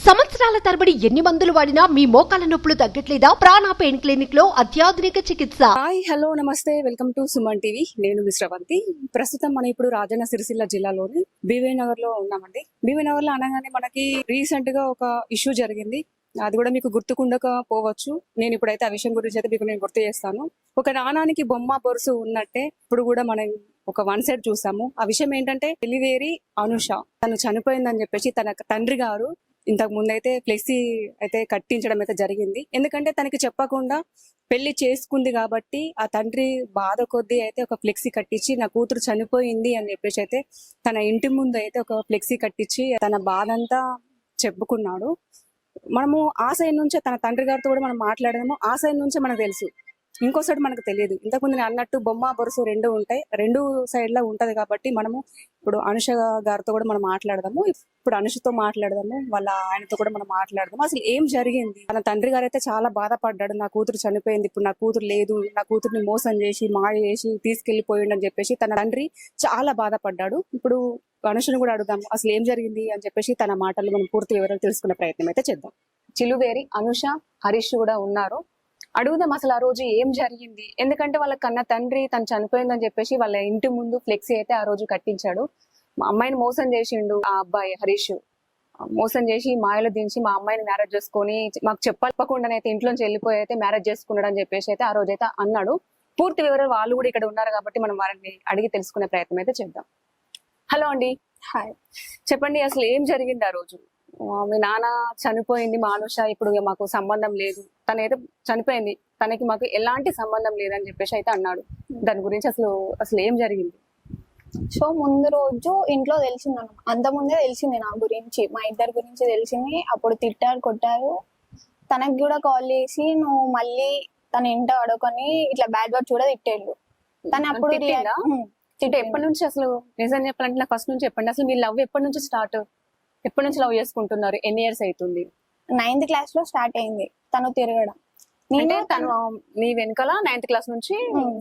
సంవత్సరాల తరబడి ఎన్ని మందులు వాడినా మీ మోకాల నొప్పులు తగ్గట్లేదా? ప్రాణ పెయిన్ క్లినిక్ లో అత్యాధునిక చికిత్స. హాయ్ హలో నమస్తే, వెల్కమ్ టు సుమన్ టీవీ. నేను విశ్రవంతి. ప్రస్తుతం మనం ఇప్పుడు రాజన్న సిరిసిల్ల జిల్లాలోని బీవీ నగర్ లో ఉన్నామండి. బీవీ నగర్ లో అనగానే మనకి రీసెంట్ గా ఒక ఇష్యూ జరిగింది. అది కూడా మీకు గుర్తుకుండకపోవచ్చు. నేను ఇప్పుడైతే ఆ విషయం గురించి అయితే మీకు నేను గుర్తు చేస్తాను. ఒక నాణానికి బొమ్మ బొరుసు ఉన్నట్టే ఇప్పుడు కూడా మనం ఒక వన్ సైడ్ చూసాము. ఆ విషయం ఏంటంటే వెలివేరి అనుష తను చనిపోయిందని చెప్పేసి తన తండ్రి గారు ఇంతకు ముందు అయితే ఫ్లెక్సీ అయితే కట్టించడం అయితే జరిగింది. ఎందుకంటే తనకి చెప్పకుండా పెళ్లి చేసుకుంది కాబట్టి ఆ తండ్రి బాధ కొద్దీ అయితే ఒక ఫ్లెక్సీ కట్టించి నా కూతురు చనిపోయింది అని చెప్పేసి అయితే తన ఇంటి ముందు అయితే ఒక ఫ్లెక్సీ కట్టించి తన బాధ అంతా చెప్పుకున్నాడు. మనము ఆ సైడ్ నుంచే తన తండ్రి గారితో కూడా మనం మాట్లాడదాము. ఆ సైడ్ నుంచే మనకు తెలుసు, ఇంకో సైడ్ మనకు తెలియదు. ఇంతకుముందు నేను అన్నట్టు బొమ్మ బొరుసు రెండు ఉంటాయి, రెండు సైడ్ లా ఉంటది. కాబట్టి మనము ఇప్పుడు అనుష గారితో కూడా మనం మాట్లాడదాము. ఇప్పుడు అనుషతో మాట్లాడదాము, వాళ్ళ ఆయనతో కూడా మనం మాట్లాడదాము. అసలు ఏం జరిగింది? తన తండ్రి గారు అయితే చాలా బాధపడ్డాడు. నా కూతురు చనిపోయింది, ఇప్పుడు నా కూతురు లేదు, నా కూతుర్ని మోసం చేసి మాయ చేసి తీసుకెళ్లిపోయిండు అని చెప్పేసి తన తండ్రి చాలా బాధపడ్డాడు. ఇప్పుడు అనుషను కూడా అడుగుదాము అసలు ఏం జరిగింది అని చెప్పేసి తన మాటలు మనం పూర్తి వివరాలు తెలుసుకునే ప్రయత్నం అయితే చేద్దాం. చిలువేరి అనుష, హరీష్ కూడా ఉన్నారు. అడుగుదాం అసలు ఆ రోజు ఏం జరిగింది. ఎందుకంటే వాళ్ళ కన్న తండ్రి తను చనిపోయిందని చెప్పేసి వాళ్ళ ఇంటి ముందు ఫ్లెక్సీ అయితే ఆ రోజు కట్టించాడు. మా అమ్మాయిని మోసం చేసిండు ఆ అబ్బాయి హరీష్. మోసం చేసి మాయలో దించి మా అమ్మాయిని మ్యారేజ్ చేసుకొని మాకు చెప్పకుండానైతే ఇంట్లోంచి వెళ్ళిపోయి అయితే మ్యారేజ్ చేసుకున్నాడు అని చెప్పేసి అయితే ఆ రోజు అయితే అన్నాడు. పూర్తి వివరాలు వాళ్ళు కూడా ఇక్కడ ఉన్నారు కాబట్టి మనం వారిని అడిగి తెలుసుకునే ప్రయత్నం అయితే చేద్దాం. హలో అండి. హాయ్. చెప్పండి అసలు ఏం జరిగింది ఆ రోజు? మీ నాన్న చనిపోయింది మా అనుష, ఇప్పుడు మాకు సంబంధం లేదు, తనైతే చనిపోయింది, తనకి మాకు ఎలాంటి సంబంధం లేదని చెప్పేసి అయితే అన్నాడు. దాని గురించి అసలు ఏం జరిగింది? సో ముందు రోజు ఇంట్లో తెలిసింది అన్న, అంత ముందే తెలిసింది నా గురించి, మా ఇద్దరి గురించి తెలిసింది. అప్పుడు తిట్టారు, కొట్టారు. తనకి కూడా కాల్ చేసి నువ్వు మళ్ళీ తన ఇంట అడుకొని ఇట్లా బ్యాడ్ వర్డ్ కూడా తిట్టేళ్ళు. తను అప్పుడు ఎప్పటి నుంచి అసలు నిజం చెప్పాలంటే నాకు ఫస్ట్ నుంచి చెప్పండి. అసలు మీ లవ్ ఎప్పటి నుంచి స్టార్ట్? ఎప్పటి నుంచి లవ్ చేసుకుంటున్నారు? ఎన్ని ఇయర్స్ అవుతుంది? 9th క్లాస్ లో స్టార్ట్ అయింది తను తిరగడం. తను నీ వెనకాల 9th క్లాస్ నుంచి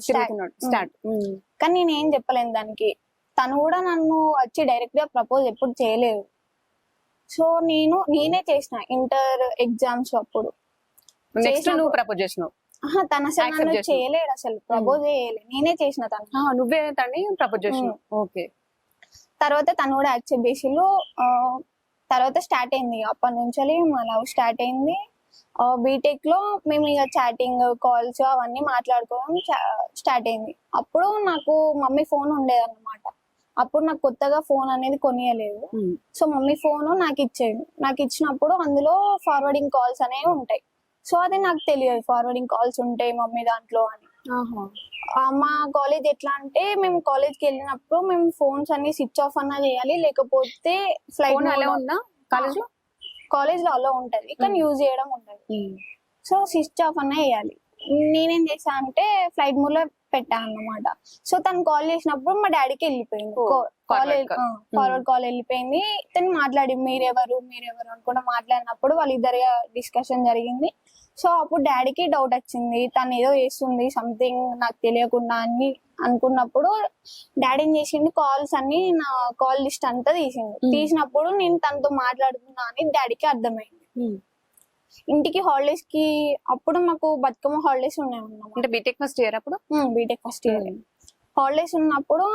తిరుగుతున్నాడు స్టార్ట్. కానీ నేను ఏం చెప్పలేను దానికి. తను కూడా నన్ను వచ్చి డైరెక్ట్ గా ప్రపోజ్ ఎప్పుడు చేయలేదు. సో నేనే చేసిన ఇంటర్ ఎగ్జామ్స్ అప్పుడు. నెక్స్ట్ నువ్వు ప్రపోజ్ చేసినావు? తన అసలు నన్ను చేయలేడు, అసలు ప్రపోజ్ చేయలేదు, నేనే చేసిన. తను నువ్వే తన్ని ప్రపోజ్ చేసినావు. ఓకే. తర్వాత తను కూడా యాక్సెప్ట్ చేసిళ్ళు. తర్వాత స్టార్ట్ అయింది, అప్పటి నుంచి మా లవ్ స్టార్ట్ అయింది. బీటెక్ లో మేము ఇక చాటింగ్, కాల్స్ అవన్నీ మాట్లాడుకోవడం స్టార్ట్ అయింది. అప్పుడు నాకు మమ్మీ ఫోన్ ఉండేది అన్నమాట. అప్పుడు నాకు కొత్తగా ఫోన్ అనేది కొనియలేదు. సో మమ్మీ ఫోన్ నాకు ఇచ్చేది. నాకు ఇచ్చినప్పుడు అందులో ఫార్వర్డింగ్ కాల్స్ అనేవి ఉంటాయి. సో అది నాకు తెలియదు, ఫార్వర్డింగ్ కాల్స్ ఉంటాయి మమ్మీ దాంట్లో అని. మా కాలేజ్ ఎట్లా అంటే, మేము కాలేజ్కి వెళ్ళినప్పుడు మేము ఫోన్స్ అన్ని స్విచ్ ఆఫ్ అన్నా చేయాలి, లేకపోతే ఫ్లైట్ ఉందా కాలేజ్ లో అలా ఉంటది కానీ యూజ్ చేయడం ఉండదు. సో స్విచ్ ఆఫ్ అన్నా చేయాలి. నేనేం చేసా అంటే ఫ్లైట్ మోడ్ లో పెట్టా అన్నమాట. సో తను కాల్ చేసినప్పుడు మా డాడీకి వెళ్ళిపోయింది కాలేజ్, ఫార్వర్డ్ కాల్ వెళ్ళిపోయింది. తను మాట్లాడి మీరెవరు అనుకుంటా మాట్లాడినప్పుడు వాళ్ళిద్దరి డిస్కషన్ జరిగింది. సో అప్పుడు డాడీకి డౌట్ వచ్చింది, తను ఏదో చేస్తుంది సంథింగ్ నాకు తెలియకుండా అని అనుకున్నప్పుడు డాడీ ఏం చేసిండు, కాల్స్ అన్ని నా కాల్ లిస్ట్ అంతా తీసిండు. తీసినప్పుడు నేను తనతో మాట్లాడుతున్నా అని డాడీకి అర్థమైంది. ఇంటికి హాలిడేస్ కి అప్పుడు మాకు బతుకమ్మ హాలిడేస్ ఉన్నాయి. బీటెక్ ఫస్ట్ ఇయర్ అప్పుడు? బీటెక్ ఫస్ట్ ఇయర్ హాలిడేస్ ఉన్నప్పుడు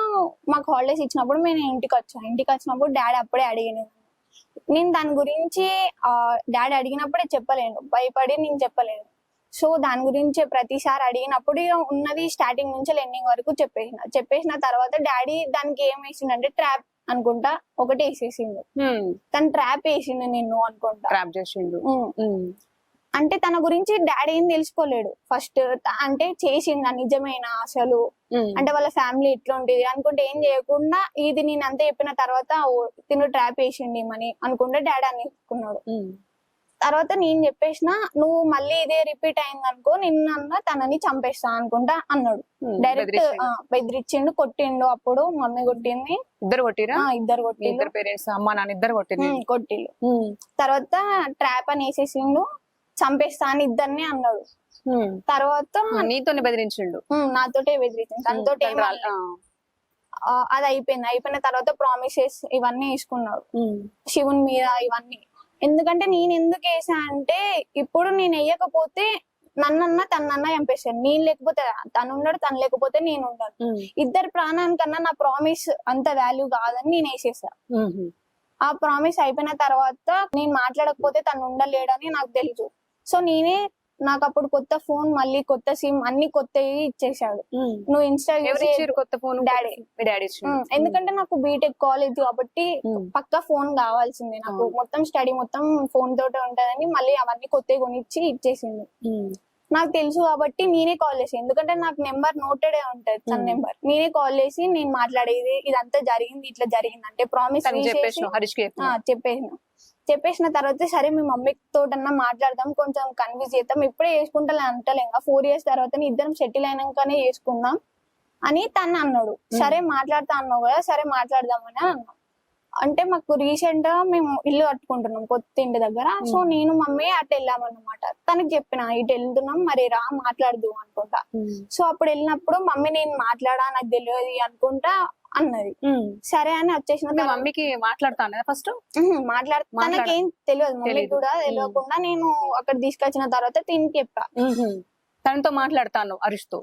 మాకు హాలిడేస్ ఇచ్చినప్పుడు నేను ఇంటికి వచ్చాను. ఇంటికి వచ్చినప్పుడు డాడీ అప్పుడే అడిగాను. నేను దాని గురించి డాడీ అడిగినప్పుడే చెప్పలేను, భయపడి నేను చెప్పలేను. సో దాని గురించి ప్రతిసారి అడిగినప్పుడు ఉన్నది స్టార్టింగ్ నుంచి ఎండింగ్ వరకు చెప్పేసిన తర్వాత డాడీ దానికి ఏం వేసిండంటే ట్రాప్ అనుకుంటా ఒకటి వేసేసిండు. తను ట్రాప్ వేసిండు నిన్ను అనుకుంటా, ట్రాప్ చేసిండు. అంటే తన గురించి డాడీ ఏం తెలుసుకోలేడు ఫస్ట్. అంటే చేసిందా నిజమేనా అసలు, అంటే వాళ్ళ ఫ్యామిలీ ఎట్లా ఉండేది అనుకుంటే ఏం చేయకుండా ఇది నేను అంతా చెప్పిన తర్వాత తిను ట్రాప్ వేసిండి అని అనుకుంటే డాడీ అనుకున్నాడు. తర్వాత నేను చెప్పేసిన, నువ్వు మళ్ళీ ఇదే రిపీట్ అయింది అనుకో నిన్న తనని చంపేస్తా అనుకుంటా అన్నాడు. డైరెక్ట్ బెదిరించిండు, కొట్టిండు. అప్పుడు మమ్మీ కొట్టింది. ఇద్దరు కొట్టిరా? ఇద్దరు కొట్టిండు. పేరెంట్స్ అమ్మా నాన్న ఇద్దరు కొట్టిండు. తర్వాత ట్రాప్ అని వేసేసిండు, చంపేస్తా అని ఇద్దరిని అన్నాడు. తర్వాత నీతోనే బెదిరించిండు? నాతోటే బెదిరించిండు, తనతో అది అయిపోయిన తర్వాత ప్రామిసెస్ ఇవన్నీ వేసుకున్నాడు శివుని మీద. ఇవన్నీ ఎందుకంటే నేను ఎందుకు వేసా అంటే ఇప్పుడు నేను వేయకపోతే నన్నన్నా తనన్నా చంపేస్తాను. నేను లేకపోతే తను ఉండడు, తను లేకపోతే నేను ఉండను. ఇద్దరు ప్రాణానికన్నా నా ప్రామిస్ అంత వాల్యూ కాదని నేను వేసేసా. ఆ ప్రామిస్ అయిపోయిన తర్వాత నేను మాట్లాడకపోతే తను ఉండలేడని నాకు తెలుసు. సో నేనే నాకు అప్పుడు కొత్త ఫోన్, మళ్ళీ కొత్త సిమ్, అన్ని కొత్తవి ఇచ్చేసాడు. నువ్వు ఇన్స్టా కొత్త ఫోన్? డాడీ. ఎందుకంటే నాకు బీటెక్ కాలేజ్ కాబట్టి పక్కా ఫోన్ కావాల్సిందే నాకు. మొత్తం స్టడీ మొత్తం ఫోన్ తోటే ఉంటదని మళ్ళీ అవన్నీ కొత్తవి కొనిచ్చి ఇచ్చేసింది. నాకు తెలుసు కాబట్టి నేనే కాల్ చేసి, ఎందుకంటే నాకు నెంబర్ నోటెడే ఉంటది తన నెంబర్. నేనే కాల్ చేసి నేను మాట్లాడేది ఇదంతా జరిగింది, ఇట్లా జరిగింది అంటే ప్రామిస్ చెప్పేసిన తర్వాత సరే మీ మమ్మీ తోటన్నా మాట్లాడదాం, కొంచెం కన్విన్స్ చేద్దాం, ఇప్పుడే చేసుకుంటా అంటలేం, 4 years తర్వాత ఇద్దరం సెటిల్ అయినాకనే చేసుకుందాం అని తను అన్నాడు. సరే మాట్లాడతా అన్నావు కదా, సరే మాట్లాడదామని అన్నాం. అంటే మాకు రీసెంట్ గా మేము ఇల్లు కట్టుకుంటున్నాం కొత్త ఇంటి దగ్గర. సో నేను మమ్మీ అటు వెళ్ళామన్నమాట. తనకి చెప్పిన ఇటు వెళ్తున్నాం, మరి రా మాట్లాడదు అనుకుంటా. సో అప్పుడు వెళ్ళినప్పుడు మమ్మీ నేను మాట్లాడా, నాకు తెలియదు అనుకుంటా అన్నది. సరే అని వచ్చేసిన మమ్మీకి మాట్లాడతాను ఫస్ట్ తనకేం తెలియదు, మమ్మీ కూడా తెలియకుండా నేను అక్కడ తీసుకొచ్చిన తర్వాత తిని చెప్పా, తనతో మాట్లాడతాను అరుస్తూ.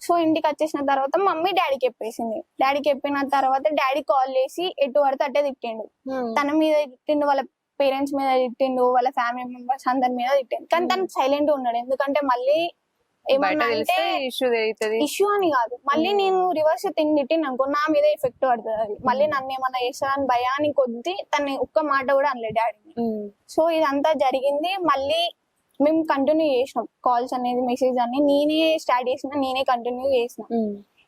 సో ఇంటికి వచ్చేసిన తర్వాత మమ్మీ డాడీకి చెప్పేసింది. డాడీకి చెప్పిన తర్వాత డాడీ కాల్ చేసి ఎటు పడితే అట్టే తిట్టిండు. తన మీద తిట్టిండు, వాళ్ళ పేరెంట్స్ మీద తిట్టిండు, వాళ్ళ ఫ్యామిలీ మెంబర్స్ అందరి మీద తిట్టిండు. కానీ తను సైలెంట్ ఉన్నాడు. ఎందుకంటే మళ్ళీ ఏమన్నా అంటే ఇష్యూ అని కాదు, మళ్ళీ నేను రివర్స్ తిట్టిండు అనుకో నా మీద ఎఫెక్ట్ పడుతుంది, అది మళ్ళీ నన్ను ఏమన్నా చేస్తానని భయాన్ని కొద్ది తను ఒక్క మాట కూడా అనలేదు డాడీని. సో ఇదంతా జరిగింది. మళ్ళీ మేము కంటిన్యూ చేసినాం కాల్స్ అనేది, మెసేజ్ అని నేనే స్టార్ట్ చేసిన, నేనే కంటిన్యూ చేసిన.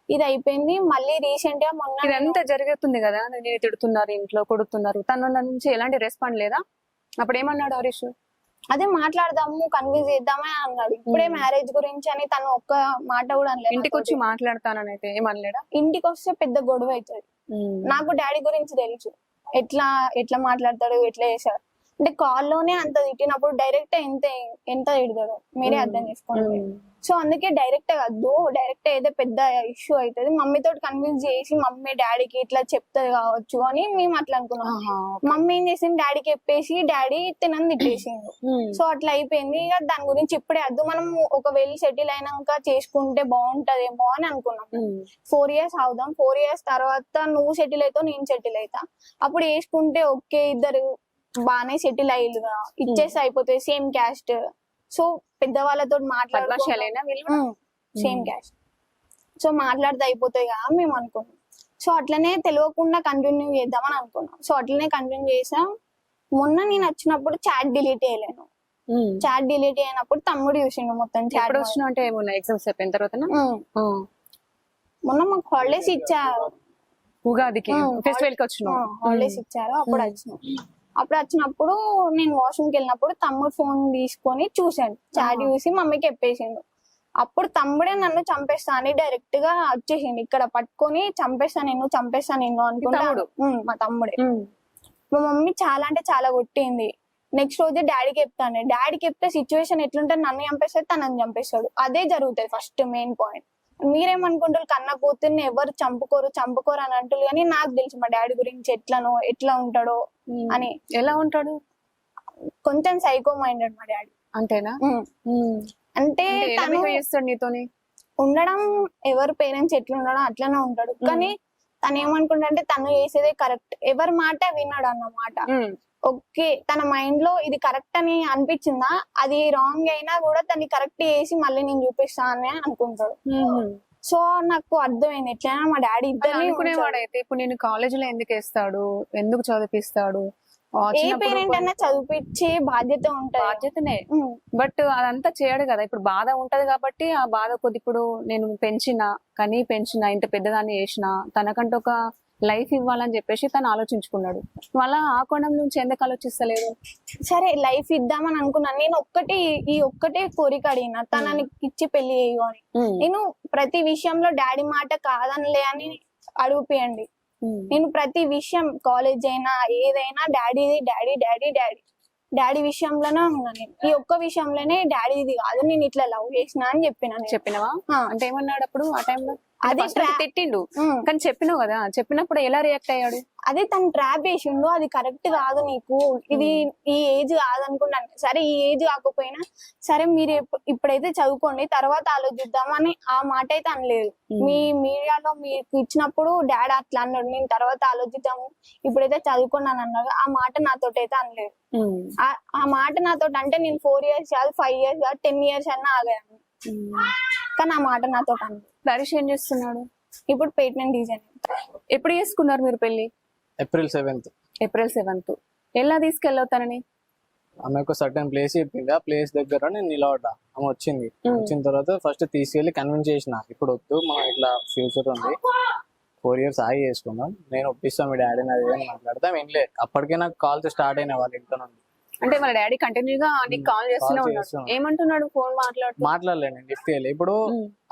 ఇది అయిపోయింది. మళ్ళీ రీసెంట్ గా మొన్న ఇదంతా జరుగుతుంది కదా, నేను తిడుతున్నారు, ఇంట్లో కొడుతున్నారు, తన నుంచి ఎలాంటి రెస్పాండ్ లేదా? అప్పుడు ఏమన్నాడు హరీష్? అదే మాట్లాడదాము, కన్విన్స్ చేద్దామే అన్నాడు. ఇప్పుడే మ్యారేజ్ గురించి అని తను ఒక్క మాట కూడా అనలేదు. ఇంటికి వచ్చి మాట్లాడతానని అయితే ఏమనలేడా? ఇంటికి వస్తే పెద్ద గొడవ అవుతుంది. నాకు డాడీ గురించి తెలుసు, ఎట్లా మాట్లాడతాడు, ఎట్లా చేశాడు అంటే. కాల్లోనే అంత తిట్టినప్పుడు డైరెక్ట్ ఎంత తిడతాడు మీరే అర్థం చేసుకోండి. సో అందుకే డైరెక్ట్ వద్దు, డైరెక్ట్ అయితే పెద్ద ఇష్యూ అవుతుంది. మమ్మీతో కన్విన్స్ చేసి మమ్మీ డాడీకి ఇట్లా చెప్తుంది కావచ్చు అని మేము అట్లా అనుకున్నాం. మమ్మీ ఏం చేసింది, డాడీకి చెప్పేసి డాడీ తినని తిట్టేసిండు. సో అట్లా అయిపోయింది. ఇక దాని గురించి ఇప్పుడే వద్దు, మనం ఒకవేళ సెటిల్ అయినాక చేసుకుంటే బాగుంటదేమో అని అనుకున్నాం. 4 years అవుదాం, 4 years తర్వాత నువ్వు సెటిల్ అవుతావు, నేను సెటిల్ అవుతా, అప్పుడు వేసుకుంటే ఓకే, ఇద్దరు బాగానే సెటిల్ అయ్యిలుగా ఇచ్చేసి అయిపోతుంది, సేమ్ క్యాస్ట్. సో పెద్దవాళ్ళతో సేమ్ క్యాస్ట్, సో మాట్లాడితే అయిపోతాయి కదా మేము అనుకున్నాం. సో అట్లనే తెలియకుండా కంటిన్యూ చేద్దామని అనుకున్నాం. సో అట్లనే కంటిన్యూ చేసాం. మొన్న నేను వచ్చినప్పుడు చాట్ డిలీట్ చేయలేను. చాట్ డిలీట్ అయినప్పుడు తమ్ముడు చూసిండు మొత్తం చాట్. అంటే ఎగ్జామ్స్ అయిపోయిన తర్వాత మొన్న మాకు హాలిడేస్ ఇచ్చారు, ఉగాదికి ఫెస్టివల్ కి వచ్చిన హాలిడేస్ ఇచ్చారు. అప్పుడు వచ్చినాం. అప్పుడు వచ్చినప్పుడు నేను వాష్రూమ్కి వెళ్ళినప్పుడు తమ్ముడు ఫోన్ తీసుకొని చూసాను, చాట్ చూసి మమ్మీకి చెప్పేసిండు. అప్పుడు తమ్ముడే నన్ను చంపేస్తా అని డైరెక్ట్ గా వచ్చేసిండు, ఇక్కడ పట్టుకొని చంపేస్తా నేను అనుకున్నాడు మా తమ్ముడే. మా మమ్మీ చాలా అంటే చాలా కొట్టింది. నెక్స్ట్ రోజు డాడీకి చెప్తాను, డాడీకి చెప్తే సిచ్యువేషన్ ఎట్లుంటే నన్ను చంపేస్తాడు, తనని చంపేస్తాడు. అదే జరుగుతుంది ఫస్ట్ మెయిన్ పాయింట్. మీరేమనుకుంటారు, కన్న కూతుర్ని ఎవరు చంపుకోరు అని అంటారు, కానీ నాకు తెలుసు మా డాడీ గురించి ఎట్లా ఉంటాడో అని. ఎలా ఉంటాడు? కొంచెం సైకో మైండెడ్ మా డాడీ. అంతేనా? అంటే తను చేస్తాడు నీతోని ఉండడం, ఎవరు పేరెంట్స్ ఎట్లా ఉండడం అట్లనే ఉంటాడు. కానీ తను ఏమనుకుంటే తను చేసేదే కరెక్ట్, ఎవరి మాట విన్నాడు అన్నమాట. ఓకే, తన మైండ్ లో ఇది కరెక్ట్ అని అనిపించిందా, అది రాంగ్ అయినా కూడా తనని కరెక్ట్ చేసి మళ్ళీ నేను చూపిస్తా అని అనుకుంటాడు. సో నాకు అర్థమైంది ఎట్లయినా మా డాడీ ఇద్దరు అనుకునేవాడైతే ఇప్పుడు నేను కాలేజీలో ఎందుకు వేస్తాడు, ఎందుకు చదివిస్తాడు, ఏ పేరెంట్ అయినా చదివించే బాధ్యత ఉంటది, బాధ్యతనే. బట్ అదంతా చేయడు కదా. ఇప్పుడు బాధ ఉంటది కాబట్టి ఆ బాధ కొద్ది, ఇప్పుడు నేను పెంచిన ఇంత పెద్దదాన్ని చేసిన, తనకంటూ ఒక లైఫ్ ఇవ్వాలని చెప్పేసి తను ఆలోచించుకున్నాడు. మళ్ళా ఆ కోణం నుంచి ఎందుకు ఆలోచిస్తలేదు? సరే లైఫ్ ఇద్దామని అనుకున్నాను. నేను ఒక్కటే కోరిక అడిగిన, తనని ఇచ్చి పెళ్లి చేయు అని. నేను ప్రతి విషయంలో డాడీ మాట కాదనిలే అని అడుగుపియండి. నేను ప్రతి విషయం, కాలేజ్ అయినా ఏదైనా డాడీ విషయంలోనే ఉన్నా. నేను ఈ ఒక్క విషయంలోనే డాడీది కాదు, నేను ఇట్లా లవ్ చేసిన అని చెప్పినావా? అంటే ఏమన్నాడు అప్పుడు ఆ టైంలో? అది ఫస్ట్ తిట్టిండు కానీ చెప్పినావు కదా, చెప్పినప్పుడు ఎలా రియాక్ట్ అయ్యాడు? అదే తను ట్రాప్ చేసిండు, అది కరెక్ట్ కాదు నీకు, ఇది ఈ ఏజ్ కాదనుకున్నాను. సరే ఈ ఏజ్ కాకపోయినా సరే మీరు ఇప్పుడైతే చదువుకోండి, తర్వాత ఆలోచిద్దాం అని ఆ మాట అయితే అనలేదు. మీ మీడియాలో మీకు ఇచ్చినప్పుడు డాడీ అట్లా అన్నాడు, నేను తర్వాత ఆలోచిద్దాము, ఇప్పుడైతే చదువుకున్నాను అన్నాడు. ఆ మాట నాతోటి అయితే అనలేదు. ఆ మాట నాతోటి అంటే నేను 4 years కాదు, 5 years కాదు, 10 years అన్నా ఆగాను. కానీ ఆ మాట నాతోటి అనలేదు. హరీష్ ఏం చేస్తున్నాడు? ఇప్పుడు పేటెంట్ డిజైన్. ఎప్పుడు చేసుకున్నారు మీరు పెళ్లి? April 7th. April 7th. ఎలా తీసుకెళ్ళవుతానని? ఆమె ఒక సర్టన్ ప్లేస్ చెప్పింది, ఆ ప్లేస్ దగ్గర నేను నిలబడ్డా. ఆమె వచ్చింది. వచ్చిన తర్వాత ఫస్ట్ తీసుకెళ్లి కన్విన్స్ చేసిన, ఇప్పుడు వద్దు, మనం ఇట్లా ఫ్యూచర్ ఉంది, 4 years ఆగి చేసుకుందాం, నేను ఒప్పిస్తాను మీ డాడీని అది అని మాట్లాడతాం. ఏం లేదు, అప్పటికే నాకు కాల్స్ స్టార్ట్ అయినా వాళ్ళ ఇంట్లో నుండి. అంటే వాళ్ళ డాడీ కంటిన్యూగా నీకు కాల్ చేస్తూనే ఉన్నాడు. ఏమంటున్నాడు? ఫోన్ మాట్లాడలే, నేను లిఫ్ట్ చేయలే. ఇప్పుడు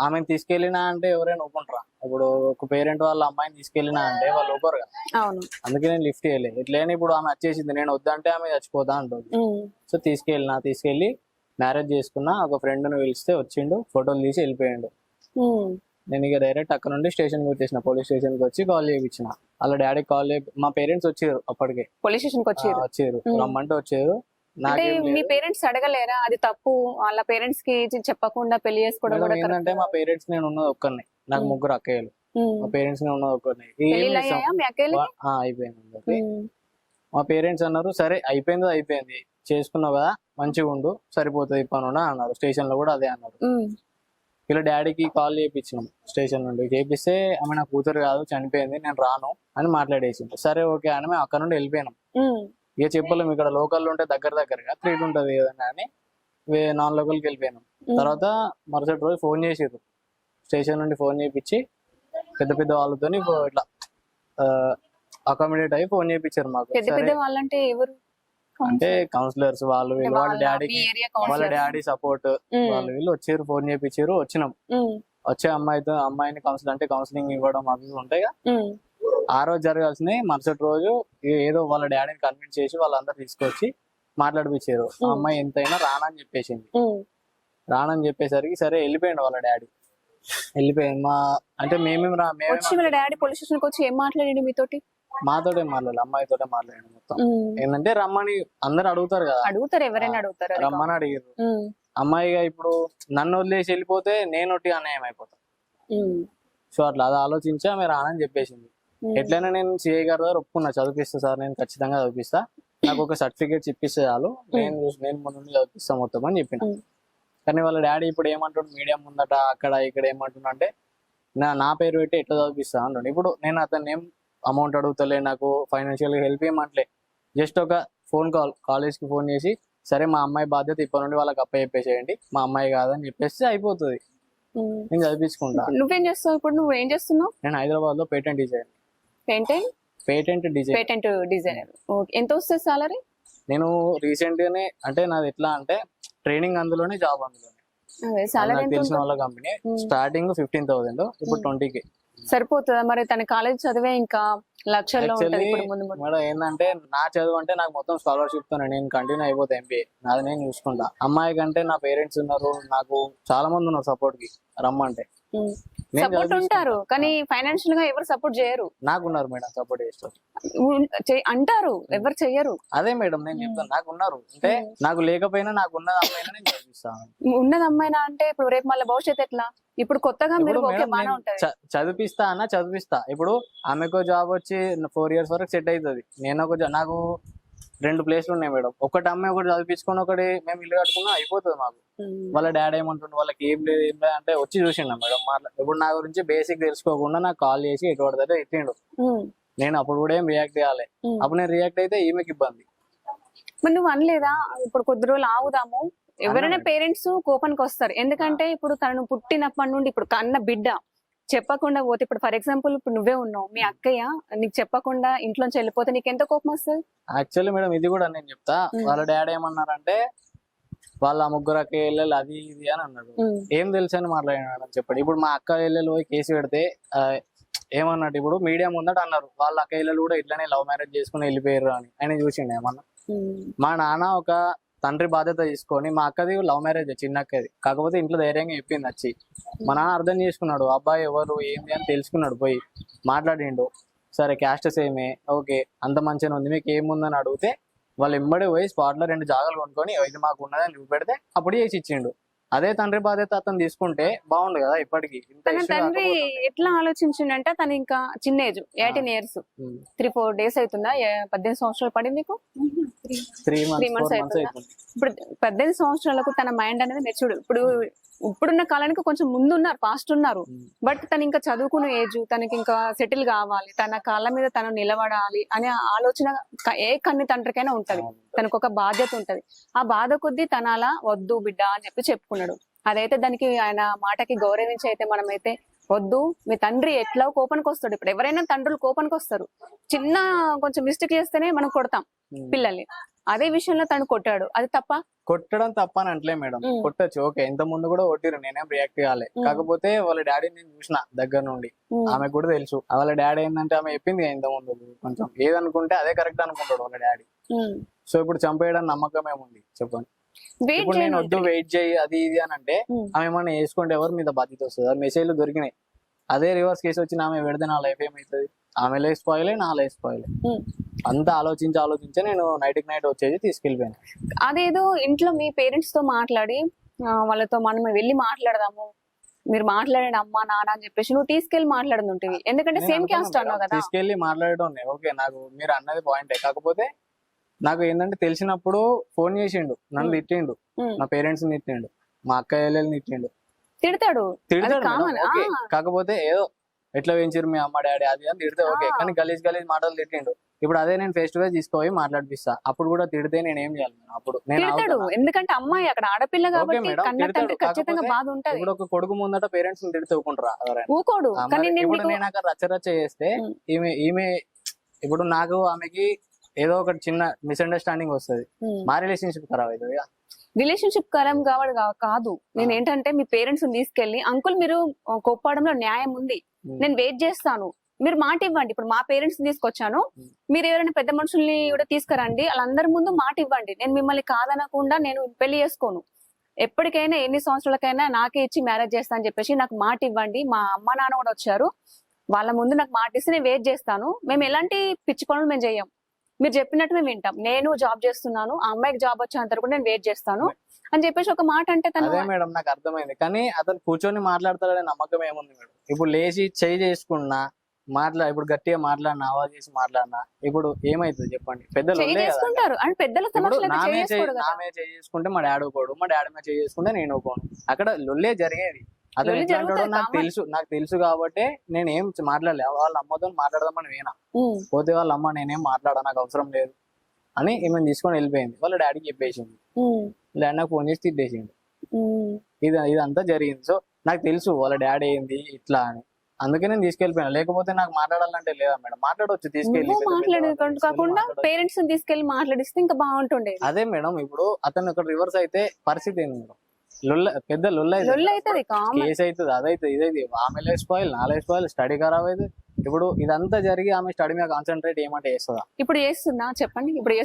ఆమెను తీసుకెళ్ళినా అంటే ఎవరైనా ఒప్పుకుంటారా? ఇప్పుడు ఒక పేరెంట్ వాళ్ళ అమ్మాయిని తీసుకెళ్ళినా అంటే వాళ్ళు ఒప్పుకోరు కదా. అవును. అందుకే నేను లిఫ్ట్ చేయలే. ఇట్లనే ఇప్పుడు ఆమె వచ్చేసింది, నేను వద్దంటే ఆమె చచ్చిపోతా అంటుంది. సో తీసుకెళ్ళి మ్యారేజ్ చేసుకున్నా. ఒక ఫ్రెండ్ ను పిలిస్తే వచ్చిండు, ఫోటోలు తీసి వెళ్ళిపోయిండు. నేను ఇక డైరెక్ట్ అక్కడ నుండి స్టేషన్ కి వచ్చేసిన, పోలీస్ స్టేషన్ కి వచ్చి కాల్ చేయించిన. వాళ్ళ డాడీ కాల్ మా పేరెంట్స్ వచ్చారు, అప్పటికే పోలీస్ స్టేషన్ కి వచ్చారు, రమ్మంటే వచ్చారు. అంటే మీ పేరెంట్స్ అడగలేరా అది తప్పు, వాళ్ళ పేరెంట్స్ కి చెప్పకుండా పెళ్లి చేసుకోవడం కూడా? ఏంటంటే మా పేరెంట్స్ నేను ఉన్నది ఒక్కరిని, నాకు ముగ్గురు అక్కయ్యలు. మా పేరెంట్స్ నేను ఉన్నది ఒక్కరిని. అయిపోయింది. మా పేరెంట్స్ అన్నారు, సరే అయిపోయింది, చేసుకున్నావు కదా, మంచిగా ఉండు, సరిపోతుంది పనున్నా అన్నారు. స్టేషన్ లో కూడా అదే అన్నారు. ఇలా డాడీకి కాల్ చేయించినాం స్టేషన్ నుండి. చేపిస్తే ఆమె నా కూతురు కాదు, చనిపోయింది, నేను రాను అని మాట్లాడేసింది. సరే ఓకే అని మేము అక్కడ నుండి వెళ్ళిపోయినాం. ఇక చెప్పలేము, ఇక్కడ లోకల్ ఉంటే దగ్గరగా 3 ఉంటది ఏదన్నా అని నాన్ లోకల్కి వెళ్ళిపోయినాం. తర్వాత మరుసటి రోజు ఫోన్ చేసిర్రు, స్టేషన్ నుండి ఫోన్ చేయించి పెద్ద వాళ్ళతో ఇట్లా అకామిడేట్ అయ్యి ఫోన్ చేయించారు మాకు. పెద్ద వాళ్ళంటే ఎవరు? అంటే కౌన్సిలర్స్ వాళ్ళు వీళ్ళు, వాళ్ళ డాడీ సపోర్ట్ వాళ్ళు వీళ్ళు వచ్చారు, ఫోన్ చేయించారు. వచ్చినాం. వచ్చే అమ్మాయిని కౌన్సిలింగ్ ఇవ్వడం అవి ఉంటాయి. ఆ రోజు జరగాల్సింది మరుసటి రోజు ఏదో వాళ్ళ డాడీని కన్విన్స్ చేసి వాళ్ళందరూ తీసుకొచ్చి మాట్లాడిపించారు. ఆ అమ్మాయి ఎంతైనా రానని చెప్పేసింది. రానని చెప్పేసరికి సరే వెళ్ళిపోయింది వాళ్ళ డాడీ. వెళ్ళిపోయింది. అంటే వాళ్ళ డాడీ పోలీస్ స్టేషన్ కి వచ్చి ఏం మాట్లాడండి మీతోటి? మాతోటే మాట్లాడాలి, అమ్మాయితోటే మాట్లాడాను మొత్తం. ఏంటంటే రమ్మని అందరు అడుగుతారు కదా, ఎవరైనా అడుగుతారు, రమ్మని అడిగారు. అమ్మాయిగా ఇప్పుడు నన్ను వదిలేసి వెళ్ళిపోతే నేను అన్యాయం అయిపోతా. సో అట్లా అది ఆలోచించా మీరు రానని చెప్పేసింది. ఎట్లయినా నేను సిఐ గారి దగ్గర ఒప్పుకున్నా, చదివిస్తా సార్, నేను ఖచ్చితంగా చదివిస్తా, నాకు ఒక సర్టిఫికేట్స్ ఇప్పిస్తే చాలు, నేను ముందు చదివిస్తా మొత్తం అని చెప్పిన. కానీ వాళ్ళ డాడీ ఇప్పుడు ఏమంటాడు, మీడియం ముందట అక్కడ ఇక్కడ ఏమంటున్నా అంటే నా పేరు పెట్టి ఎట్లా చదివిస్తా అంటాడు. ఇప్పుడు నేను అతన్ని ఏం అమౌంట్ అడుగుతలే, నాకు ఫైనాన్షియల్ హెల్ప్ ఏమంటలే, జస్ట్ ఒక ఫోన్ కాల్, కాలేజ్ కి ఫోన్ చేసి సరే మా అమ్మాయి బాధ్యత ఇప్పటి నుండి వాళ్ళకి చెప్పేసేయండి, మా అమ్మాయి కాదని చెప్పేస్తే అయిపోతుంది, నేను చదివించుకుంటా. నువ్వేం చేస్తావు ఇప్పుడు? నువ్వేం చేస్తున్నావు? నేను హైదరాబాద్ లో పేటెంట్ డిజైనర్. ఎంత వస్తుంది సాలరీ? నేను రీసెంట్ గానే, అంటే నాది ఎట్లా అంటే ట్రైనింగ్ అందులోనే, జాబ్ అందులోనే. తెలిసిన వాళ్ళ కంపెనీ. స్టార్టింగ్ 15,000, ఇప్పుడు 20K. సరిపోతుందా మరి? తన కాలేజ్ చదివే ఇంకా లక్షల్లో ఉంటది. మేడం ఏంటంటే నా చదువు అంటే నాకు మొత్తం స్కాలర్షిప్ తో నేను కంటిన్యూ అయిపోతా, ఎంబీఏ నాది నేను చూసుకుంటా. అమ్మాయి కంటే నా పేరెంట్స్ ఉన్నారు, నాకు చాలా మంది ఉన్నారు సపోర్ట్ కి, రమ్మంటే సపోర్ట్ ఉంటారు, కానీ ఫైనాన్షియల్ గా ఎవరు సపోర్ట్ చేయరు. నాకున్నారు మేడం సపోర్ట్ చేస్తారు అంటారు, ఎవరు చెయ్యరు. అదే మేడం నేను చెప్తాను, నాకు ఉన్నారు. అంటే నాకు లేకపోయినా నాకు ఉన్నది అమ్మాయినా నేను చదివిస్తాను. ఉన్నది అమ్మాయినా అంటే ఇప్పుడు రేపు మళ్ళీ భవిష్యత్తు ఎట్లా? ఇప్పుడు కొత్తగా మీరు చదివిస్తా. ఇప్పుడు ఆమెకు జాబ్ వచ్చి 4 years వరకు సెట్ అవుతుంది. నాకు 2 ప్లేస్లు ఉన్నాయి మేడం, ఒకటి అమ్మాయి ఒకటి చదివించుకొని ఒకటి మేము ఇల్లు కట్టుకున్నా అయిపోతుంది మాకు. వాళ్ళ డాడీ ఏమంటుండే, వాళ్ళకి ఏం లేదు అంటే వచ్చి చూసిండ మేడం. ఇప్పుడు నా గురించి బేసిక్ తెలుసుకోకుండా నాకు కాల్ చేసి ఎటువంటి దగ్గర ఎత్తిండు. నేను అప్పుడు కూడా ఏం రియాక్ట్ చేయాలి, అప్పుడు నేను రియాక్ట్ అయితే ఈమెకి ఇబ్బంది. మరి నువ్వు అనలేదా ఇప్పుడు కొద్ది రోజులు ఆగుదాము? ఎవరైనా పేరెంట్స్ కోపానికి వస్తారు, ఎందుకంటే ఇప్పుడు తనను పుట్టినప్పటి నుండి ఇప్పుడు కన్న బిడ్డ చెప్పకుండా పోతే, ఇప్పుడు ఫర్ ఎగ్జాంపుల్ ఇప్పుడు నువ్వే ఉన్నావు, మీ అక్కయ్య నీకు చెప్పకుండా ఇంట్లోంచి వెళ్ళిపోతే నీకు ఎంత కోపం వస్తుంది? యాక్చువల్లీ మేడం ఇది కూడా నేను చెప్తా. వాళ్ళ డాడీ ఏమన్నారంటే వాళ్ళ ముగ్గురు అక్క ఇళ్ళలు అది ఇది అని అన్నాడు. ఏం తెలుసు అని మాట్లాడినాడు చెప్పండి. ఇప్పుడు మా అక్క ఇళ్ళలు పోయి కేసు పెడితే ఏమన్నట్టు, ఇప్పుడు మీడియా ముందట అన్నారు వాళ్ళ అక్క ఇళ్ళలు కూడా ఇట్లనే లవ్ మ్యారేజ్ చేసుకుని వెళ్ళిపోయారు అని. ఆయన చూసిండు ఏమన్నా? మా నాన్న ఒక తండ్రి బాధ్యత తీసుకొని, మా అక్కది లవ్ మ్యారేజ్ చిన్న అక్కది, కాకపోతే ఇంట్లో ధైర్యంగా చెప్పింది వచ్చి. మా నాన్న అర్థం చేసుకున్నాడు, అబ్బాయి ఎవరు ఏంది అని తెలుసుకున్నాడు, పోయి మాట్లాడిండు. సరే క్యాస్ట్ సేమే, ఓకే అంత మంచిగా ఉంది, మీకు ఏముందని అడిగితే వాళ్ళు ఎంబడి పోయి స్పాట్ లో 2 జాగాలు కొనుక్కొని ఇది మాకు ఉన్నదని చూపెడితే అప్పుడు చేసి ఇచ్చిండు. అదే తండ్రి బాధ్యత అతను తీసుకుంటే బాగుండు కదా. ఇప్పటికి ఇంత తన issue తండ్రి కాకపోతుండే. ఎట్లా ఆలోచించిండంటే తను ఇంకా చిన్న ఏజ్ 18 ఇయర్స్, ఉమ్. 3-4 డేస్ అవుతుందా 18 సంవత్సరాలు పడింది మీకు? 3 3 months months 4 months అవుతుందా? అవుతుంది. ఇప్పుడు 18 సంవత్సరాలకు తన మైండ్ అనేది మెచ్యూర్డ్. ఇప్పుడున్న కాలానికి కొంచెం ముందు ఉన్నారు, పాస్ట్ ఉన్నారు. బట్ తను ఇంకా చదువుకునే ఏజ్, తనకి ఇంకా సెటిల్ కావాలి, తన కాళ్ళ మీద తను నిలబడాలి అనే ఆలోచన ఏ కన్ని తండ్రికైనా ఉంటది. తనకు ఒక బాధ్యత ఉంటది. ఆ బాధ కొద్దీ తన అలా వద్దు బిడ్డ అని చెప్పుకున్నాడు. అదైతే దానికి ఆయన మాటకి గౌరవించి అయితే మనమైతే వద్దు, మీ తండ్రి ఎట్లా కోపానికి వస్తాడు. ఇప్పుడు ఎవరైనా తండ్రులు కోపానికి వస్తారు, చిన్న కొంచెం మిస్టేక్ చేస్తేనే మనం కొడతాం పిల్లల్ని. అదే విషయంలో తను కొట్టాడు, అది తప్ప? కొట్టడం తప్ప అని అంటలే మేడం, కొట్టచ్చు ఓకే. ఇంత ముందు కూడా కొట్టిరు, నేనేం రియాక్ట్ కాలే. కాకపోతే వాళ్ళ డాడీ నేను చూసిన దగ్గర నుండి, ఆమెకు కూడా తెలుసు. వాళ్ళ డాడీ ఏంటంటే ఆమె చెప్పింది కదా ఇంత ముందు, కొంచెం ఏదనుకుంటే అదే కరెక్ట్ అనుకుంటాడు వాళ్ళ డాడీ. సో ఇప్పుడు చంపేయడం నమ్మకం ఏముంది చెప్పండి. ఇప్పుడు నేను వద్దు వెయిట్ చేయి అది ఇది అని అంటే ఆమె ఏమన్నా వేసుకుంటే ఎవరి మీద బాధ్యత వస్తుంది? ఆ మెసేజ్లు దొరికినాయి, అదే రివర్స్ కేసు వచ్చి ఆమె పెడితే నా లైఫ్ ఏమవుతుంది? ఆమె లైఫ్ స్పాయిలే, నా లైఫ్ స్పాయిలే. అంతా ఆలోచించి నేను నైట్ వచ్చేసి తీసుకెళ్ళిపోయాను. అదేదో ఇంట్లో మీ పేరెంట్స్ తో మాట్లాడి వాళ్ళతో మనం వెళ్ళి మాట్లాడదాము, మీరు మాట్లాడండి అమ్మా నాన్న అని చెప్పేసి నువ్వు తీసుకెళ్లి మాట్లాడుతుంటివి. ఎందుకంటే సేమ్ క్యాస్ట్ అన్నావు కదా. తీసుకెళ్లి మాట్లాడడం ఓకే, నాకు మీరు అన్నది పాయింటే. కాకపోతే నాకు ఏంటంటే తెలిసినప్పుడు ఫోన్ చేసిండు, నన్ను తిట్టిండు, నా పేరెంట్స్ తిట్టిండు, మా అక్క చెల్లెల్ని తిట్టిండు. తిడతాడు. Madam, okay. కాకపోతే ఏదో ఎట్లా పెంచారు మీ అమ్మ డాడీ అది అని తిడితే ఓకే, కానీ గలీజ్ మాటలు తిట్టిండు. ఇప్పుడు అదే నేను ఫేస్ టు ఫేస్ తీసుకుపోయి మాట్లాడిపిస్తా, అప్పుడు కూడా తిడితే నేను ఏం చేయాలి? అప్పుడు నేను తిడతాడు, ఎందుకంటే అమ్మాయి అక్కడ ఆడపిల్ల ఓకే కాబట్టి మేడం, కన్న తండ్రి తిడతాడు. ఖచ్చితంగా కాకపోతే బాధ ఉంటది. ఇప్పుడు ఒక కొడుకు ముందట పేరెంట్స్ తిడితే ఊకుంటారా ఎవరైనా? ఊకోడు. కానీ ఇప్పుడు నేను అక్కడ రచ్చరచ్చ చేస్తే ఈమె ఇప్పుడు నాకు ఆమెకి ఏదో ఒక చిన్న మిస్అండర్స్టాండింగ్ వస్తుంది, మా రిలేషన్షిప్ ఖరాబ్ అవుతుంది. రిలేషన్షిప్ కరం కాదు. నేను ఏంటంటే మీ పేరెంట్స్ తీసుకెళ్లి అంకుల్ మీరు కొప్పడంలో న్యాయం ఉంది, నేను వెయిట్ చేస్తాను, మీరు మాట ఇవ్వండి. ఇప్పుడు మా పేరెంట్స్ తీసుకొచ్చాను, మీరు ఎవరైనా పెద్ద మనుషుల్ని కూడా తీసుకురండి, వాళ్ళందరి ముందు మాట ఇవ్వండి. నేను మిమ్మల్ని కాదనకుండా నేను పెళ్లి చేసుకోను, ఎప్పటికైనా ఎన్ని సంవత్సరాలకైనా నాకే ఇచ్చి మ్యారేజ్ చేస్తా అని చెప్పేసి నాకు మాట ఇవ్వండి. మా అమ్మ నాన్న కూడా వచ్చారు, వాళ్ళ ముందు నాకు మాట ఇస్తే నేను వెయిట్ చేస్తాను. మేము ఎలాంటి పిచ్చి పనులు మేము చెయ్యం, మీరు చెప్పినట్టు మేము వింటాం. నేను జాబ్ చేస్తున్నాను, ఆ అమ్మాయికి జాబ్ వచ్చేంత వరకు నేను వెయిట్ చేస్తాను అని చెప్పేసి ఒక మాట అంటే తను. అదే మేడం నాకు అర్థమైంది, కానీ అతను కూర్చొని మాట్లాడతాడనే నమ్మకం ఏముంది మేడం? ఇప్పుడు లేచి చేయి చేసుకున్నా ఇప్పుడు గట్టిగా మాట్లాడినా, ఆవాజ్ చేసి మాట్లాడినా ఇప్పుడు ఏమైతుంది చెప్పండి? పెద్దలు చేసుకుంటారు అండ్ పెద్దల సమస్యలు నామే చేసుకుంటే మా డాడీ పోడు, మా డాడీ మీద చేసుకుంటే నేను పోను. అక్కడ లొల్లే జరిగేది. అతను ఎట్లా అంటాడో నాకు తెలుసు కాబట్టి నేను ఏం మాట్లాడలే. వాళ్ళ అమ్మతో మాట్లాడదామని వేనా పోతే వాళ్ళ అమ్మ నేనేం మాట్లాడా, నాకు అవసరం లేదు అని ఈమెను తీసుకొని వెళ్ళిపోయింది. వాళ్ళ డాడీకి చెప్పేసింది, డాడీ నాకు ఫోన్ చేసి తిట్టేసింది. ఇదంతా జరిగింది. సో నాకు తెలుసు వాళ్ళ డాడీ ఏంది ఇట్లా అని, అందుకే నేను తీసుకెళ్ళిపోయాను. లేకపోతే నాకు మాట్లాడాలంటే లేదా మేడం? మాట్లాడవచ్చు, తీసుకెళ్ళి కాకుండా పేరెంట్స్ తీసుకెళ్లి మాట్లాడిస్తే ఇంకా బాగుంటుండే. అదే మేడం, ఇప్పుడు అతను ఇక్కడ రివర్స్ అయితే పరిస్థితి ఏంది మేడం? పెద్ద లొల్ల అవుతుంది, కేసు అవుతుంది, అదైతుంది ఇదైతే. ఆమె లైఫ్ స్పాయిల్, నా లైఫ్ స్పాయిల్, స్టడీ ఖరాబ్ అయితే. ఇప్పుడు ఇదంతా జరిగి ఆమె స్టడీ మీద కాన్సన్ట్రేట్ ఏమంటే చేస్తుందా? ఇప్పుడు చేస్తుందా చెప్పండి? ఇప్పుడు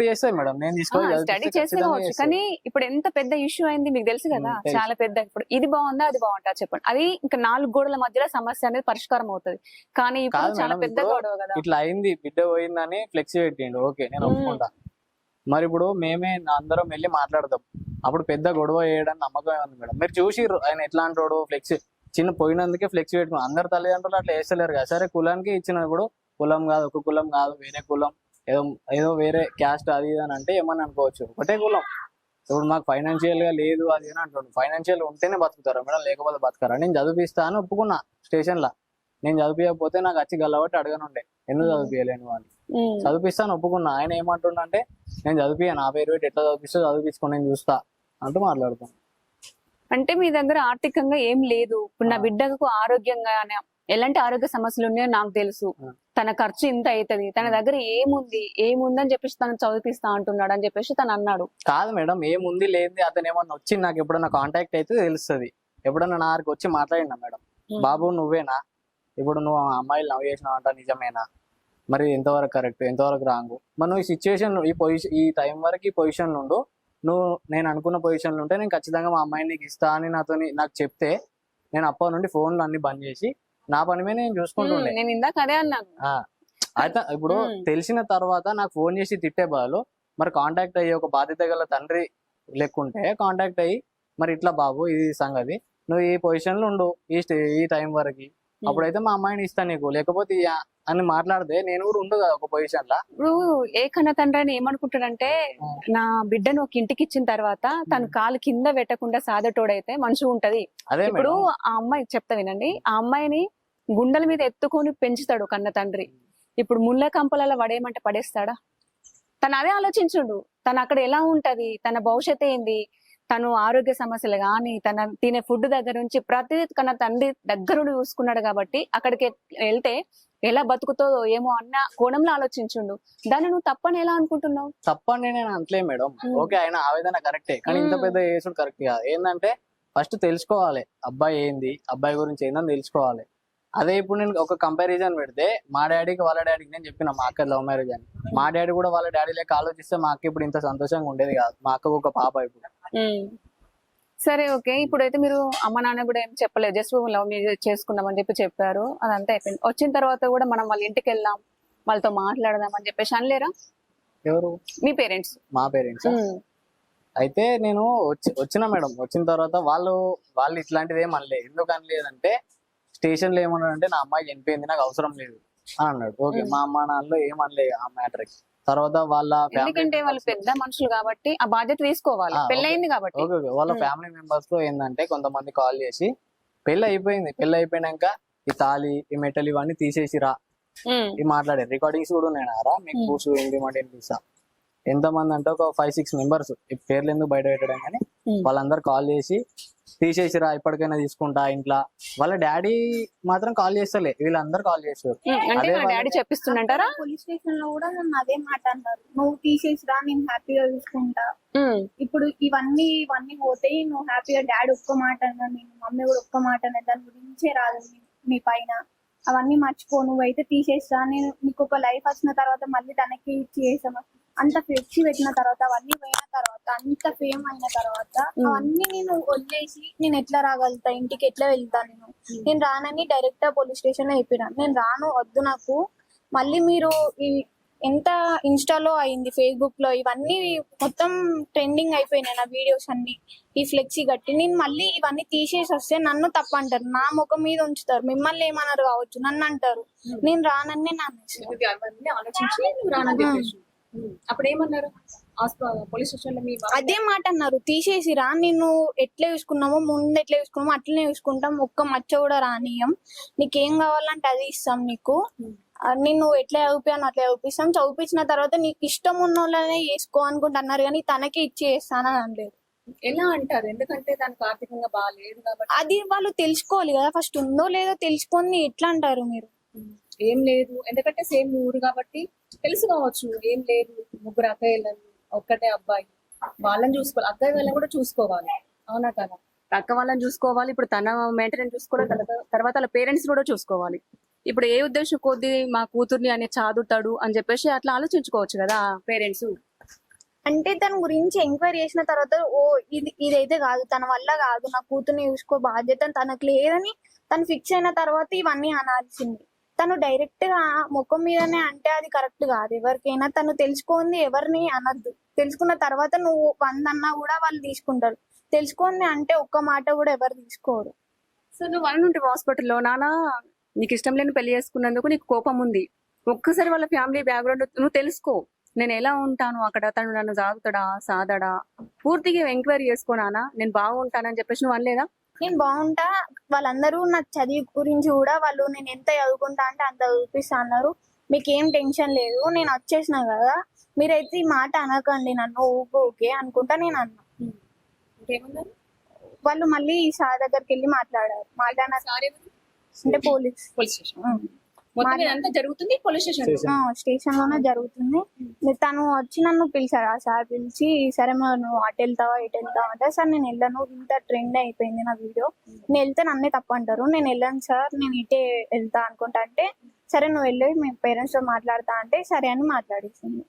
చేస్తుంది మేడం, నేను తీసుకొని స్టడీ చేసుకోవచ్చు. కానీ ఇప్పుడు ఎంత పెద్ద ఇష్యూ అయింది మీకు తెలుసు కదా, చాలా పెద్ద. ఇప్పుడు ఇది బాగుందా అది బాగుంటా చెప్పండి, అది ఇంకా 4 గోడల మధ్యలో సమస్య అనేది పరిష్కారం అవుతుంది. కానీ ఇప్పుడు చాలా పెద్ద గొడవ కదా. ఇట్లా అయింది, బిడ్డ పోయిందని ఫ్లెక్సీ పెట్టిండు, ఓకే నేను ఒప్పుకుంటా. మరి ఇప్పుడు మేమే అందరం వెళ్ళి మాట్లాడతాం, అప్పుడు పెద్ద గొడవ చేయడానికి నమ్మకం ఏముంది మేడం? మీరు చూసి ఆయన ఎట్లా అంటాడు, ఫ్లెక్సీ చిన్న పోయినందుకే ఫ్లెక్సీ పెట్టుకుని అందరు తల్లిదండ్రులు అట్లా వేస్తలేరు కదా. సరే కులానికి ఇచ్చినప్పుడు కులం కాదు, ఒక కులం కాదు, వేరే కులం, ఏదో వేరే క్యాస్ట్ అది ఇది అని అంటే ఏమని అనుకోవచ్చు, ఒకటే కులం. ఇప్పుడు మాకు ఫైనాన్షియల్ గా లేదు అది అని అంటాడు. ఫైనాన్షియల్ ఉంటేనే బతుకుతారా మేడం, లేకపోతే బతకరా? నేను చదివిస్తా అని ఒప్పుకున్నా స్టేషన్ లా. నేను చదివియకపోతే నాకు వచ్చి గల్లబట్టి అడగనుండే ఎందుకు చదివియలేను అని. చదివిస్తాను ఒప్పుకున్నా. ఆయన ఏమంటుండ అంటే నేను చదివియా, నా పేరు పెట్టి ఎట్లా చదివిస్తా చదివించుకొని నేను చూస్తా అంటూ మాట్లాడుతాను. అంటే మీ దగ్గర ఆర్థికంగా ఏం లేదు, ఇప్పుడు నా బిడ్డకు ఆరోగ్యంగా ఎలాంటి ఆరోగ్య సమస్యలు ఉన్నాయో నాకు తెలుసు, తన ఖర్చు ఇంత అవుతుంది, తన దగ్గర ఏముందని చెప్పేసి తను చదివిస్తా అంటున్నాడు అని చెప్పేసి తను అన్నాడు. కాదు మేడం, ఏముంది లేదు, అతను ఏమన్నా వచ్చి నాకు ఎప్పుడన్నా కాంటాక్ట్ అయితే తెలుస్తుంది. ఎప్పుడన్నా నాకు వచ్చి మాట్లాడినా మేడం, బాబు నువ్వేనా, ఇప్పుడు నువ్వు అమ్మాయిలు నవ్వు చేసినావు అంట నిజమేనా, మరి ఎంతవరకు కరెక్ట్ ఎంతవరకు రాంగ్, మరి నువ్వు ఈ సిచ్యువేషన్ ఈ టైం వరకు ఈ పొజిషన్ నుండు నువ్వు నేను అనుకున్న పొజిషన్లో ఉంటే నేను ఖచ్చితంగా మా అమ్మాయిని నీకు ఇస్తా అని నాకు చెప్తే నేను అప్పటి నుండి ఫోన్లు అన్ని బంద్ చేసి నా పని మీద నేను చూసుకుంటుండే. నేను ఇందాక అదే అన్నాను. అయితే ఇప్పుడు తెలిసిన తర్వాత నాకు ఫోన్ చేసి తిట్టే బదులు మరి కాంటాక్ట్ అయ్యి ఒక బాధ్యత గల తండ్రి లెక్కుంటే కాంటాక్ట్ అయ్యి మరి ఇట్లా బాబు ఇది సంగతి, నువ్వు ఈ పొజిషన్ లో ఉండు ఈ టైం వరకు, అప్పుడైతే మా అమ్మాయిని ఇస్తాను నీకు, లేకపోతే అని మాట్లాడితే నేను కూడా ఉండు కదా ఒక పొజిషన్ లా. ఇప్పుడు ఏ కన్న తండ్రి అని ఏమనుకుంటాడంటే, నా బిడ్డను ఒక ఇంటికి ఇచ్చిన తర్వాత తను కాలు కింద పెట్టకుండా సాదటోడైతే మనిషి ఉంటది. అదే ఇప్పుడు ఆ అమ్మాయి చెప్తా వినండి, ఆ అమ్మాయిని గుండెల మీద ఎత్తుకొని పెంచుతాడు కన్న తండ్రి. ఇప్పుడు ముళ్ళ కంపలలో పడేయమంటే పడేస్తాడా? తను అదే ఆలోచించుడు, తను అక్కడ ఎలా ఉంటది, తన భవిష్యత్ ఏంది, తను ఆరోగ్య సమస్యలు కానీ తన తినే ఫుడ్ దగ్గర నుంచి ప్రతిదీ కన్నా తండ్రి దగ్గరుండి చూసుకున్నాడు కాబట్టి అక్కడికి వెళ్తే ఎలా బతుకుతుందో ఏమో అన్న కోణంలో ఆలోచించుండు. దాన్ని నువ్వు తప్పని ఎలా అనుకుంటున్నావు? తప్పని నేను అంటలే మేడం, ఓకే ఆయన ఆవేదన కరెక్టే, కానీ ఇంత పెద్ద చేసుడు కరెక్ట్ కాదు. ఏంటంటే ఫస్ట్ తెలుసుకోవాలి అబ్బాయి ఏంది, అబ్బాయి గురించి ఏందని తెలుసుకోవాలి. అదే ఇప్పుడు నేను ఒక కంపారిజన్ పెడితే మా డాడీకి వాళ్ళ డాడీకి నేను చెప్పిన మా అక్క లవ్ మ్యారేజ్ అని, మా డాడీ కూడా వాళ్ళ డాడీ లేక ఆలోచిస్తే మా అక్క ఇప్పుడు ఇంత సంతోషంగా ఉండేది కాదు. మా అక్కకు ఒక పాప ఇప్పుడు. సరే ఓకే, ఇప్పుడైతే మీరు అమ్మ నాన్న కూడా ఏం చెప్పలేదు, జస్ట్ లవ్ మ్యారేజ్ చేసుకుందామని చెప్పారు, అదంతా అయిపోయింది. వచ్చిన తర్వాత కూడా మనం వాళ్ళ ఇంటికి వెళ్దాం, వాళ్ళతో మాట్లాడదాం అని చెప్పేసి అనలేరా ఎవరు? మీ పేరెంట్స్. మా పేరెంట్స్. అయితే నేను వచ్చిన మేడం, వచ్చిన తర్వాత వాళ్ళు ఇట్లాంటిది ఏం అనలేదు. ఎందుకు అనలేదంటే స్టేషన్ లో ఏమన్నాడంటే నా అమ్మాయి చనిపోయింది నాకు అవసరం లేదు అని అన్నాడు. ఓకే, మా అమ్మ నాన్నలో ఏమనలేదు ఆ మ్యాటర్. తర్వాత వాళ్ళ ఎందుకంటే వాళ్ళు పెద్ద మనుషులు కాబట్టి ఆ బాధ్యత తీసుకోవాలి, పెళ్ళయింది కాబట్టి. ఓకే, వాళ్ళ ఫ్యామిలీ మెంబర్స్ లో ఏంటంటే కొంతమంది కాల్ చేసి పెళ్లి అయిపోయినాక ఈ తాళి ఈ మెటల్ ఇవన్నీ తీసేసిరా ఈ మాట్లాడారు. రికార్డింగ్స్ కూడా ఉన్నాయరా, మీకు పూసు ఏంటి మాట చూసా. ఎంతమంది అంటే ఒక 5-6 మెంబర్స్, పేర్లు ఎందుకు బయట పెట్టడం కానీ వాళ్ళందరూ కాల్ చేసి తీసేసిరా ఇప్పటికైనా తీసుకుంటా ఇంట్లో. వాళ్ళ డాడీ మాత్రం కాల్ చేస్తలే, వీళ్ళందరూ కాల్ చేస్తారు. అంటే వాళ్ళ డాడీ చెప్పిస్తుంటారా? పోలీస్ స్టేషన్ లో కూడా నన్ను అదే మాట అన్నారు, నువ్వు తీసేసిరా నేను హ్యాపీగా చూసుకుంటా. ఇప్పుడు ఇవన్నీ పోతాయి, నువ్వు హ్యాపీగా డాడీ ఒక్క మాట అన్నా, నేను మమ్మీ కూడా ఒక్క మాట అన్నా, దాని గురించే రాదు మీ పైన, అవన్నీ మర్చిపో, నువ్వైతే తీసేసిరా. నేను నీకు ఒక లైఫ్ వచ్చిన తర్వాత మళ్ళీ తనకి చేసామా అంత ఫ్లెక్సీ పెట్టిన తర్వాత అవన్నీ పోయిన తర్వాత అంత ఫేమ్ అయిన తర్వాత అవన్నీ నేను వదిలేసి నేను ఎట్లా రాగలుగుతా, ఇంటికి ఎట్లా వెళ్తా? నేను రానని డైరెక్ట్ గా పోలీస్ స్టేషన్ లో చెప్పినా, నేను రాను, వద్దు నాకు. మళ్ళీ మీరు ఎంత ఇన్స్టాలో అయింది, ఫేస్బుక్ లో ఇవన్నీ మొత్తం ట్రెండింగ్ అయిపోయినాయి నా వీడియోస్ అన్ని, ఈ ఫ్లెక్సీ కట్టి. నేను మళ్ళీ ఇవన్నీ తీసేసి వస్తే నన్ను తప్పంటారు, నా ముఖం మీద ఉంచుతారు, మిమ్మల్ని ఏమన్నారు కావచ్చు, నన్ను అంటారు. నేను రానని అప్పుడు ఏమన్నారు పోలీస్ స్టేషన్ లో? అదే మాట అన్నారు, తీసేసిరా, నేను ఎట్లా చూసుకున్నామో ముందు ఎట్లా చూసుకున్నామో అట్లనే చూసుకుంటాం, ఒక్క మచ్చ కూడా రానియం, నీకేం కావాలంటే అది ఇస్తాం నీకు, నేను ఎట్లా చదివిపాను అట్లా చదివిస్తాం, చదివించిన తర్వాత నీకు ఇష్టం ఉన్న వాళ్ళనే చేసుకో అనుకుంటున్నారు, కానీ తనకే ఇచ్చేస్తానని అనలేదు. ఎలా అంటారు? ఎందుకంటే తనకు ఆర్థికంగా బాగాలేదు కాబట్టి. అది వాళ్ళు తెలుసుకోవాలి కదా, ఫస్ట్ ఉందో లేదో తెలుసుకొని ఎట్లా అంటారు మీరు? ఏం లేదు, ఎందుకంటే సేమ్ ఊరు కాబట్టి తెలుసు కావచ్చు. ఏం లేదు, 3 అక్కయ్యలను ఒక్కటే అబ్బాయి, వాళ్ళని చూసుకోవాలి, అక్కయ్య వాళ్ళని కూడా చూసుకోవాలి, అవునా కదా? అక్క వాళ్ళని చూసుకోవాలి, ఇప్పుడు తన మెయింటెనెన్స్ చూసుకోవాలి, తర్వాత వాళ్ళ పేరెంట్స్ కూడా చూసుకోవాలి. ఇప్పుడు ఏ ఉద్దేశం కొద్ది మా కూతుర్ని అనే చదువుతాడు అని చెప్పేసి అట్లా ఆలోచించుకోవచ్చు కదా పేరెంట్స్. అంటే తన గురించి ఎంక్వైరీ చేసిన తర్వాత ఓ ఇదైతే కాదు, తన వల్ల కాదు, నా కూతుర్ని చూసుకో బాధ్యత తనకు లేదని తను ఫిక్స్ అయిన తర్వాత ఇవన్నీ అనాల్సింది. తను డైరెక్ట్ గా ముఖం మీదనే అంటే అది కరెక్ట్ కాదు. ఎవరికైనా తను తెలుసుకుంది ఎవరిని అనద్దు, తెలుసుకున్న తర్వాత నువ్వు 100 అన్నా కూడా వాళ్ళు తీసుకుంటారు, తెలుసుకుంది అంటే ఒక్క మాట కూడా ఎవరు తీసుకోరు. సో నువ్వు అనుంటే హాస్పిటల్లో, నాన్న నీకు ఇష్టం లేని పెళ్లి చేసుకున్నందుకు నీకు కోపం ఉంది, ఒక్కసారి వాళ్ళ ఫ్యామిలీ బ్యాక్గ్రౌండ్ నువ్వు తెలుసుకో, నేను ఎలా ఉంటాను అక్కడ, తను నన్ను సాగుతాడా సాదడా పూర్తిగా ఎంక్వైరీ చేసుకోనానా, నేను బాగుంటానని చెప్పేసి నువ్వు అనలేదా? నేను బాగుంటా, వాళ్ళందరూ నా చదివి గురించి కూడా వాళ్ళు నేను ఎంత చదువుకుంటా అంటే అంత చదివిపిస్తా అన్నారు, మీకేం టెన్షన్ లేదు, నేను వచ్చేసిన కదా, మీరైతే ఈ మాట అనకండి నన్ను, ఓకే అనుకుంటా నేను అన్నా. వాళ్ళు మళ్ళీ సార్ దగ్గరికి వెళ్ళి మాట్లాడారు, అంటే పోలీస్ స్టేషన్ జరుగుతుంది, పోలీస్ స్టేషన్ లోనే జరుగుతుంది. తను వచ్చి నన్ను పిలిచాడు, ఆ సార్ పిలిచి సరే నువ్వు అటు వెళ్తావా ఇటు వెళ్తావా అంటే, సార్ నేను వెళ్ళను, ఇంత ట్రెండ్ అయిపోయింది నా వీడియో, నేను వెళ్తే నన్నే తప్పు అంటారు, నేను వెళ్ళను సార్, నేను ఇటే వెళ్తా అనుకుంటా అంటే, సరే నువ్వు వెళ్ళి మీ పేరెంట్స్ తో మాట్లాడతా అంటే సరే అని మాట్లాడిస్తుంది.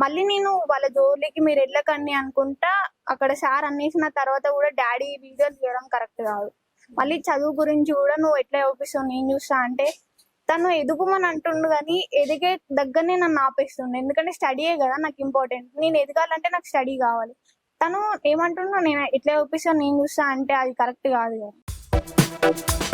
మళ్ళీ నేను వాళ్ళ జోలికి మీరు వెళ్ళకండి అనుకుంటా అక్కడ సార్ అనేసిన తర్వాత కూడా డాడీ వీడియోలు తీయడం కరెక్ట్ కాదు. మళ్ళీ చదువు గురించి కూడా నువ్వు ఎట్లా చూపిస్తావు నేను చూస్తా అంటే తను ఎదుగుమని అంటుండు కానీ ఎదిగే దగ్గరనే నన్ను ఆపేస్తుండు. ఎందుకంటే స్టడీయే కదా నాకు ఇంపార్టెంట్. నేను ఎదగాలంటే నాకు స్టడీ కావాలి. తను ఏమంటున్నా నేను ఎట్లా చూపిస్తాను నేను చూస్తా అంటే అది కరెక్ట్ కాదు కదా.